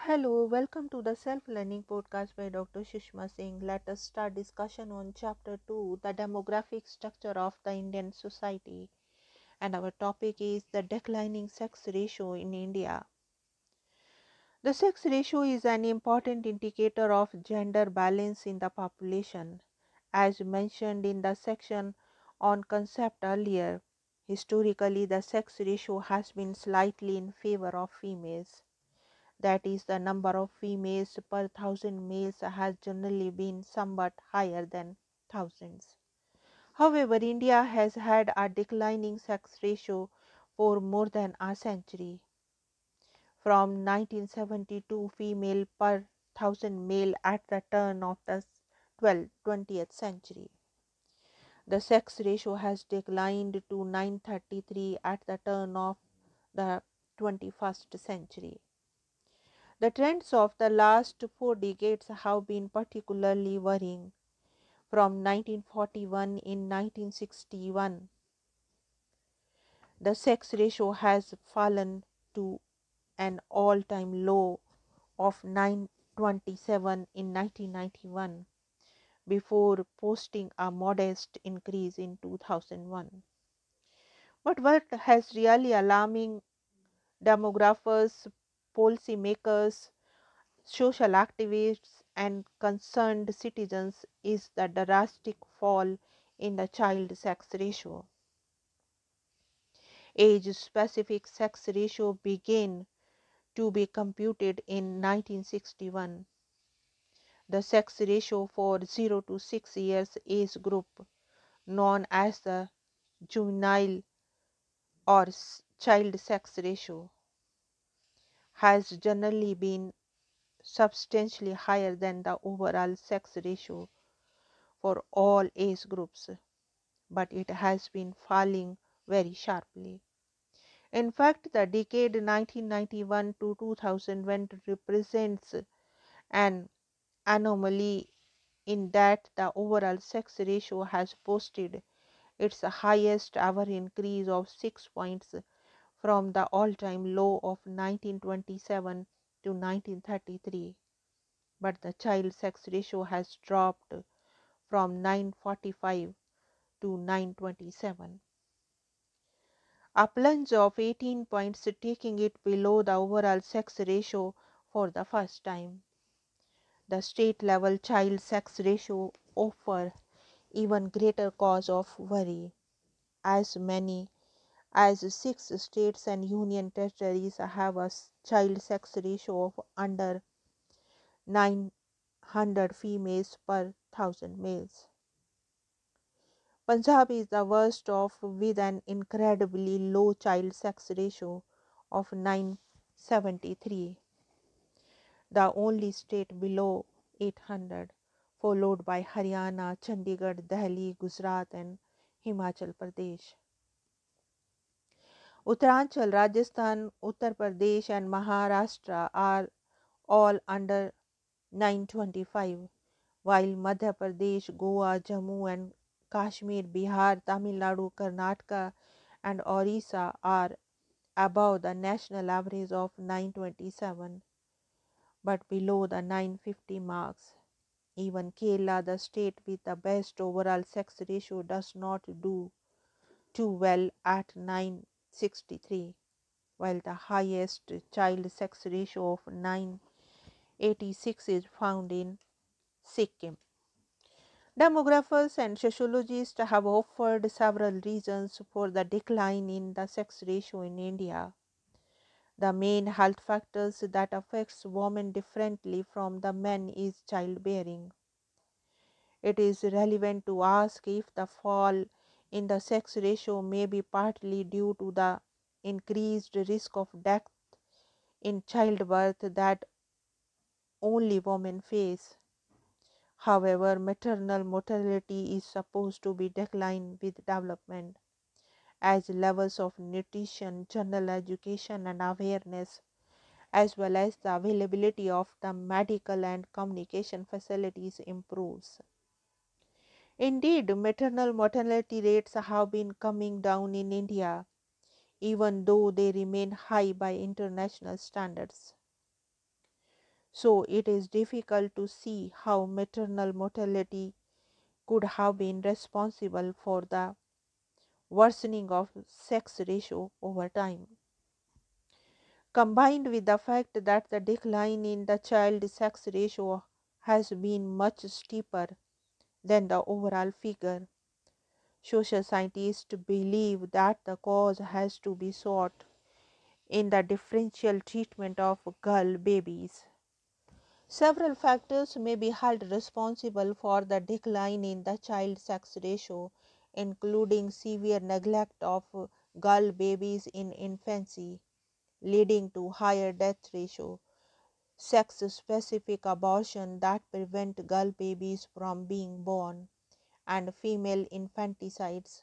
Hello, welcome to the Self Learning Podcast by Dr. Sushma Singh. Let us start discussion on Chapter 2, the demographic structure of the Indian society. And our topic is the declining sex ratio in India. The sex ratio is an important indicator of gender balance in the population. As mentioned in the section on concept earlier, historically the sex ratio has been slightly in favor of females. That is, the number of females per thousand males has generally been somewhat higher than thousands. However, India has had a declining sex ratio for more than a century. From 1972 female per thousand male at the turn of the 20th century. The sex ratio has declined to 933 at the turn of the 21st century. The trends of the last 4 decades have been particularly worrying. From 1941 in 1961, the sex ratio has fallen to an all-time low of 927 in 1991 before posting a modest increase in 2001. But what has really alarming demographers, policymakers, social activists and concerned citizens is the drastic fall in the child sex ratio. Age specific sex ratio began to be computed in 1961. The sex ratio for 0 to 6 years age group, known as the juvenile or child sex ratio, has generally been substantially higher than the overall sex ratio for all age groups, but it has been falling very sharply. In fact, the decade 1991 to 2000 represents an anomaly in that the overall sex ratio has posted its highest ever increase of 6 points from the all-time low of 1927 to 1933. But the child sex ratio has dropped from 945 to 927. A plunge of 18 points, taking it below the overall sex ratio for the first time. The state level child sex ratio offer even greater cause of worry. As many as 6 states and union territories have a child sex ratio of under 900 females per thousand males. Punjab is the worst off with an incredibly low child sex ratio of 973, the only state below 800, followed by Haryana, Chandigarh, Delhi, Gujarat, and Himachal Pradesh. Uttaranchal, Rajasthan, Uttar Pradesh, and Maharashtra are all under 925, while Madhya Pradesh, Goa, Jammu and Kashmir, Bihar, Tamil Nadu, Karnataka, and Orissa are above the national average of 927 but below the 950 marks. Even Kerala, the state with the best overall sex ratio, does not do too well at 963, while the highest child sex ratio of 986 is found in Sikkim. Demographers and sociologists have offered several reasons for the decline in the sex ratio in India. The main health factors that affects women differently from the men is childbearing. It is relevant to ask if the fall in the sex ratio may be partly due to the increased risk of death in childbirth that only women face. However, maternal mortality is supposed to be decline with development, as levels of nutrition, general education and awareness, as well as the availability of the medical and communication facilities improves. Indeed, maternal mortality rates have been coming down in India, even though they remain high by international standards. So it is difficult to see how maternal mortality could have been responsible for the worsening of sex ratio over time. Combined with the fact that the decline in the child sex ratio has been much steeper than the overall figure, social scientists believe that the cause has to be sought in the differential treatment of girl babies. Several factors may be held responsible for the decline in the child sex ratio, including severe neglect of girl babies in infancy, leading to higher death ratio, sex specific abortion that prevent girl babies from being born, and female infanticides,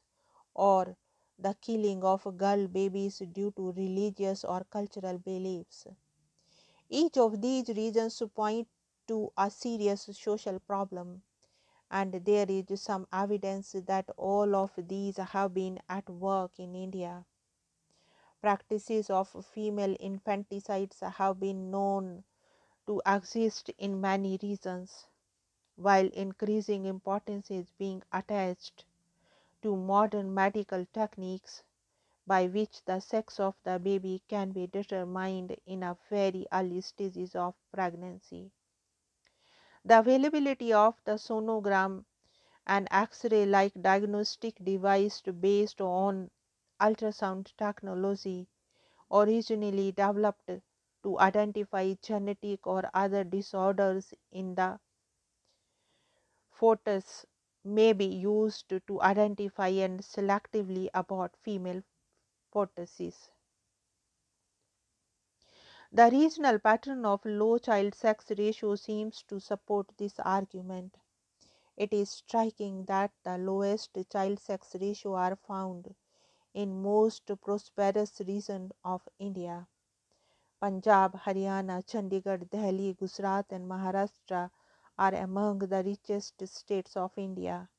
or the killing of girl babies due to religious or cultural beliefs. Each of these reasons point to a serious social problem, and there is some evidence that all of these have been at work in India. Practices of female infanticides have been known to exist in many regions, while increasing importance is being attached to modern medical techniques by which the sex of the baby can be determined in a very early stages of pregnancy. The availability of the sonogram, an X-ray like diagnostic device based on ultrasound technology, originally developed to identify genetic or other disorders in the fetus, may be used to identify and selectively abort female fetuses. The regional pattern of low child sex ratio seems to support this argument. It is striking that the lowest child sex ratio are found in most prosperous regions of India. Punjab, Haryana, Chandigarh, Delhi, Gujarat, and Maharashtra are among the richest states of India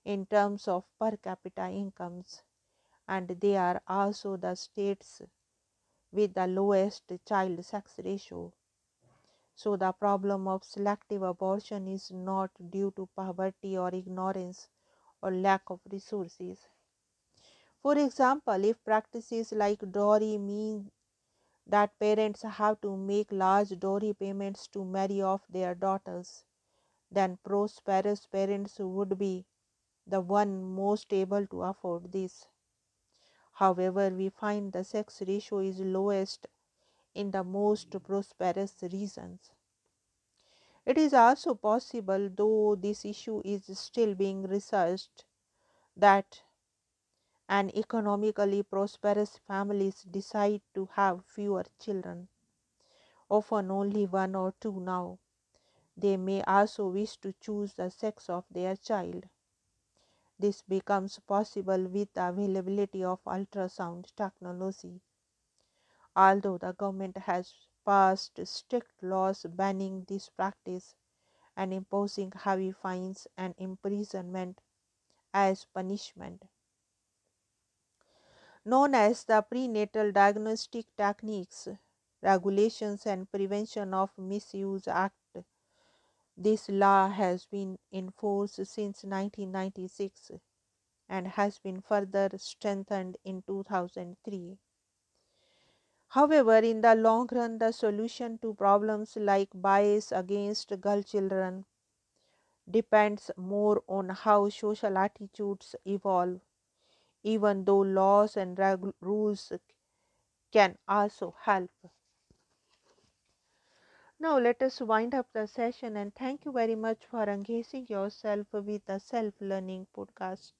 in terms of per capita incomes, and they are also the states with the lowest child sex ratio. So, the problem of selective abortion is not due to poverty or ignorance or lack of resources. For example, if practices like dowry mean that parents have to make large dowry payments to marry off their daughters, then prosperous parents would be the one most able to afford this. However, we find the sex ratio is lowest in the most prosperous regions. It is also possible, though this issue is still being researched, that an economically prosperous families decide to have fewer children, often only one or two now. They may also wish to choose the sex of their child. This becomes possible with the availability of ultrasound technology. Although the government has passed strict laws banning this practice and imposing heavy fines and imprisonment as punishment, known as the Prenatal Diagnostic Techniques, Regulations and Prevention of Misuse Act. This law has been in force since 1996 and has been further strengthened in 2003. However, in the long run, the solution to problems like bias against girl children depends more on how social attitudes evolve, even though laws and rules can also help. Now, let us wind up the session and thank you very much for engaging yourself with the Self Learning Podcast.